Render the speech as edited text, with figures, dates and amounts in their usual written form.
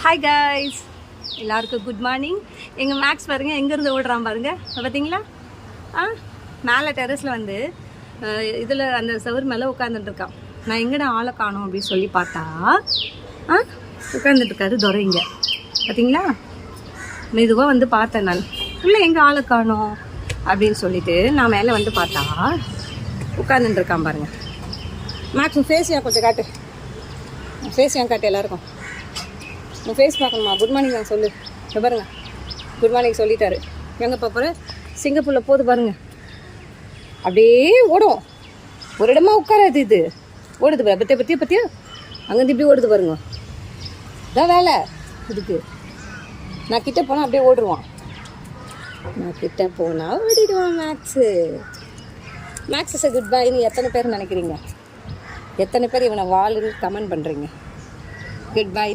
Hi guys, எல்லாருக்கும் good morning. எங்கள் maths பாருங்கள் எங்கேருந்து ஓடுறான் பாருங்கள், பார்த்தீங்களா? மேலே டெரஸில் வந்து இதில் அந்த செவர் மேலே உட்காந்துட்டுருக்கான். நான் எங்கடா ஆளை காணோம் அப்படின்னு சொல்லி பார்த்தா உட்காந்துட்டுருக்காரு துரைங்க, பார்த்தீங்களா? மெதுவாக வந்து பார்த்தேன் நான், இல்லை எங்கே ஆளை காணோம் அப்படின்னு சொல்லிட்டு நான் மேலே வந்து பார்த்தா உட்காந்துட்டுருக்கான் பாருங்கள். மேக்ஸ் உன் ஃபேஸ் ஏன் கொஞ்சம் காட்டு, ஃபேஸ் ஏன் காட்டு எல்லாருக்கும். உன் ஃபேஸ் பார்க்கணுமா? குட் மார்னிங் நான் சொல்லு. பாருங்க, குட் மார்னிங் சொல்லிட்டாரு. எங்கே பார்ப்போற சிங்கப்பூரில் போது பாருங்க, அப்படியே ஓடும். ஒரு இடமா உட்காராது, இது ஓடுது பற்றிய பற்றிய பற்றியா அங்கேருந்து இப்படி ஓடுது பாருங்க. இதான் வேலை இதுக்கு. நான் கிட்டே போனால் அப்படியே ஓடுருவான், நான் கிட்டே போனால் ஓடிடுவான் மேக்ஸு. மேக்ஸஸ் குட் பாய்னு எத்தனை பேர் நினைக்கிறீங்க? எத்தனை பேர் இவனை வாளுன்னு கமெண்ட் பண்ணுறீங்க? குட் பாய்.